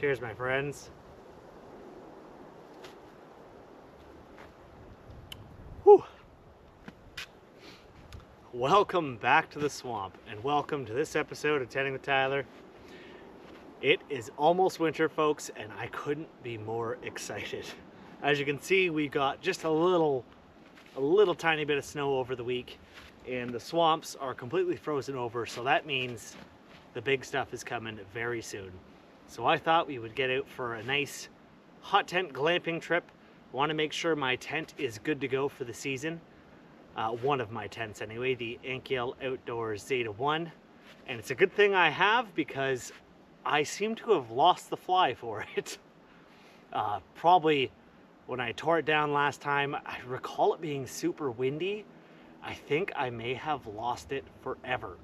Cheers, my friends. Whew. Welcome back to the swamp, and welcome to this episode of Tending with Tyler. It is almost winter, folks, and I couldn't be more excited. As you can see, we got just a little tiny bit of snow over the week, and the swamps are completely frozen over, so that means the big stuff is coming very soon. So I thought we would get out for a nice hot tent glamping trip. Want to make sure my tent is good to go for the season. One of my tents anyway, the Ankhiale Outdoors Zeta 1. And it's a good thing I have because I seem to have lost the fly for it. Probably when I tore it down last time, I recall it being super windy. I think I may have lost it forever.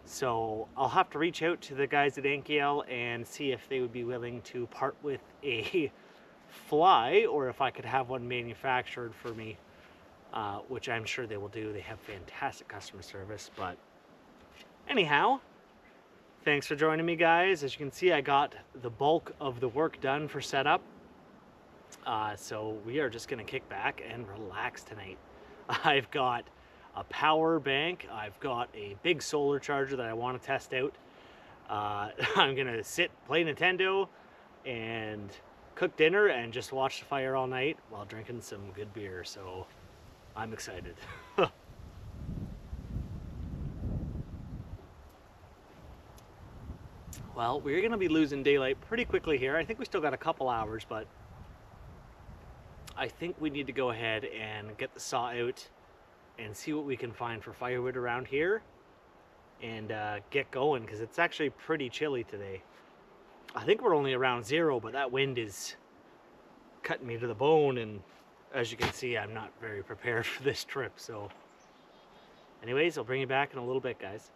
So I'll have to reach out to the guys at Ankhiale and see if they would be willing to part with a fly, or if I could have one manufactured for me, which I'm sure they will do. They have fantastic customer service. But anyhow, thanks for joining me, guys. As you can see, I got the bulk of the work done for setup. So we are just going to kick back and relax tonight. I've got a power bank. I've got a big solar charger that I want to test out. I'm gonna sit, play Nintendo, and cook dinner and just watch the fire all night while drinking some good beer. So I'm excited. Well, we're gonna be losing daylight pretty quickly here. I think we still got a couple hours, but I think we need to go ahead and get the saw out and see what we can find for firewood around here and get going, because it's actually pretty chilly today. I think we're only around 0, but that wind is cutting me to the bone, and as you can see, I'm not very prepared for this trip. So anyways, I'll bring you back in a little bit, guys.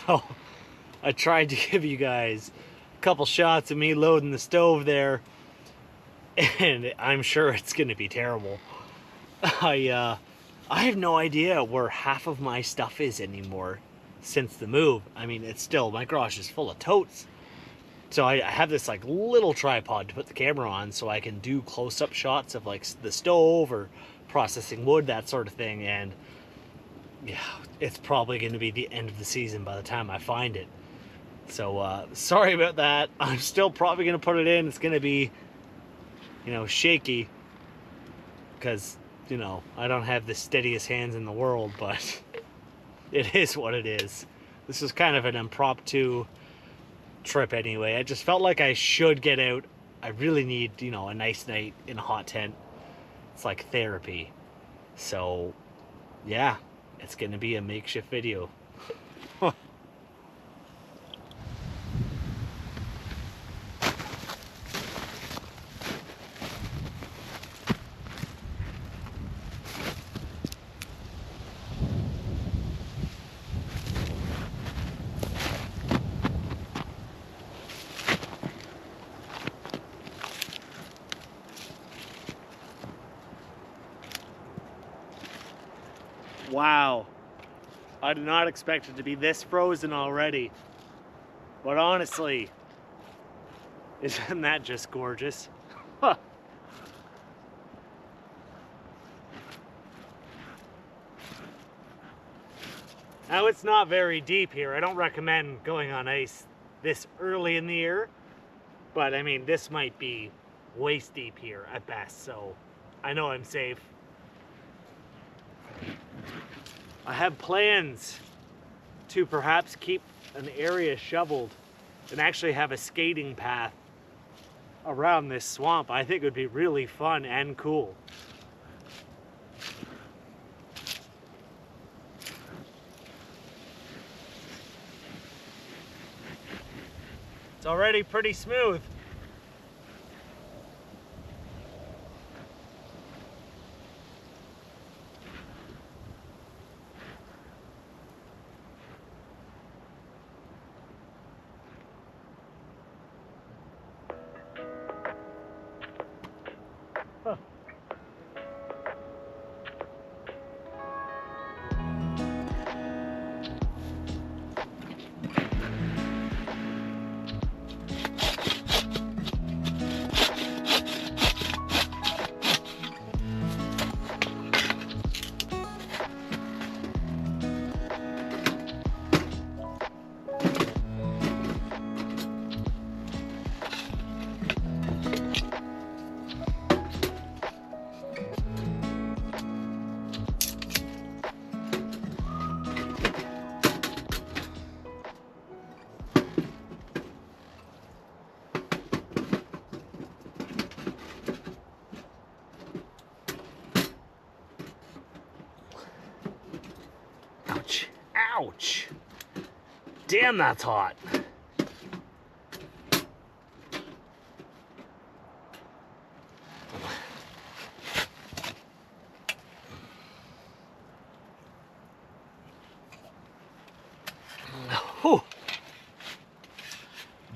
So I tried to give you guys a couple shots of me loading the stove there, and I'm sure it's gonna be terrible. I have no idea where half of my stuff is anymore since the move. I mean, it's still, my garage is full of totes. So I have this like little tripod to put the camera on so I can do close-up shots of like the stove or processing wood, that sort of thing. And yeah, it's probably going to be the end of the season by the time I find it. So sorry about that. I'm still probably going to put it in. It's going to be, shaky because, I don't have the steadiest hands in the world, but it is what it is. This is kind of an impromptu trip anyway. I just felt like I should get out. I really need, a nice night in a hot tent. It's like therapy. So, yeah. it's gonna be a makeshift video. Wow, I did not expect it to be this frozen already. But honestly, isn't that just gorgeous? Huh. Now it's not very deep here. I don't recommend going on ice this early in the year. But I mean, this might be waist deep here at best, so I know I'm safe. I have plans to perhaps keep an area shoveled and actually have a skating path around this swamp. I think it would be really fun and cool. It's already pretty smooth. Huh. Ouch. Ouch. Damn, that's hot. Whew.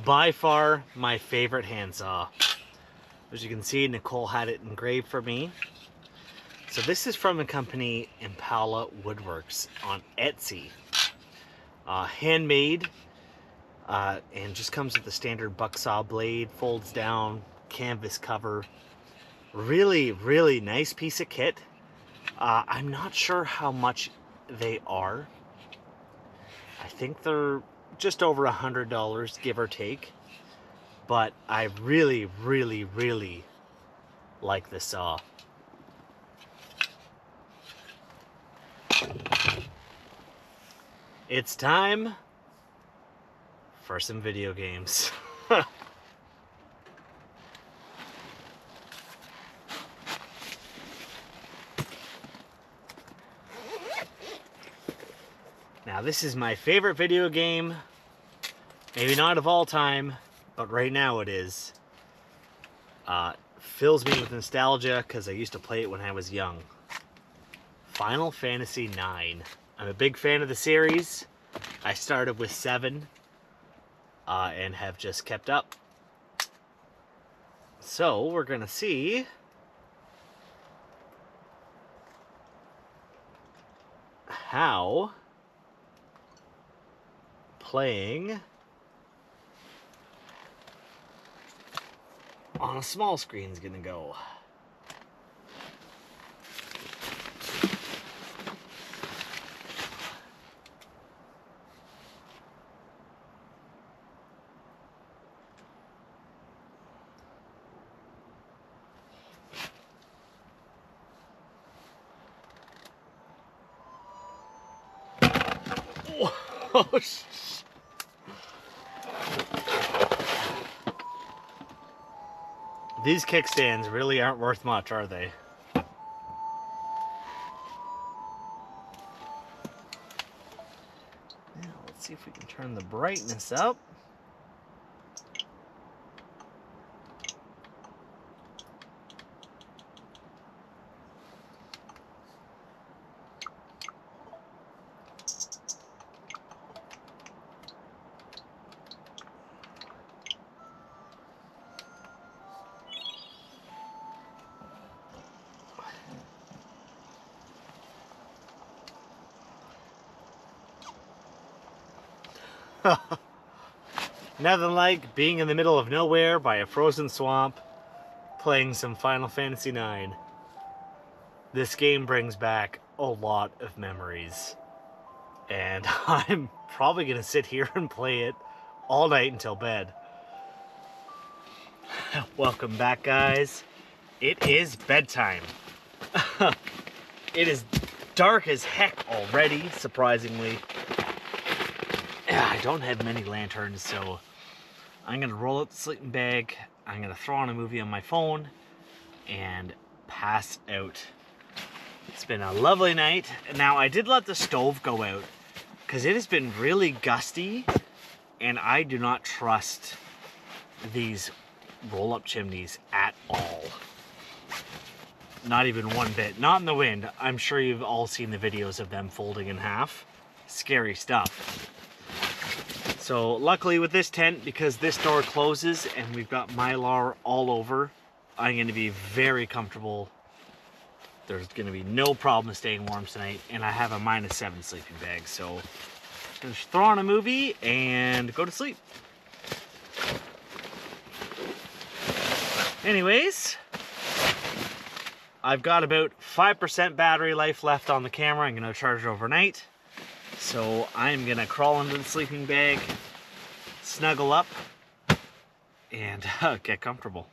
By far my favorite handsaw. As you can see, Nicole had it engraved for me. So this is from the company Ankhiale Woodworks on Etsy. Handmade, and just comes with the standard bucksaw blade, folds down, canvas cover. Really, really nice piece of kit. I'm not sure how much they are. I think they're just over $100, give or take. But I really, really, really like the saw. It's time for some video games. Now, this is my favorite video game. Maybe not of all time, but right now it is. Fills me with nostalgia because I used to play it when I was young. Final Fantasy IX. I'm a big fan of the series. I started with 7 and have just kept up. So we're gonna see how playing on a small screen is gonna go. Oh, these kickstands really aren't worth much, are they? Let's see if we can turn the brightness up. Nothing like being in the middle of nowhere by a frozen swamp, playing some Final Fantasy IX. This game brings back a lot of memories, and I'm probably going to sit here and play it all night until bed. Welcome back, guys. It is bedtime. It is dark as heck already, surprisingly. I don't have many lanterns, so I'm going to roll up the sleeping bag, I'm going to throw on a movie on my phone, and pass out. It's been a lovely night. Now, I did let the stove go out, because it has been really gusty, and I do not trust these roll-up chimneys at all. Not even one bit. Not in the wind. I'm sure you've all seen the videos of them folding in half. Scary stuff. So luckily with this tent, because this door closes and we've got Mylar all over, I'm going to be very comfortable. There's going to be no problem staying warm tonight, and I have a -7 sleeping bag, so I'm going to throw on a movie and go to sleep. Anyways, I've got about 5% battery life left on the camera. I'm going to charge it overnight. So I'm going to crawl into the sleeping bag, snuggle up, and get comfortable.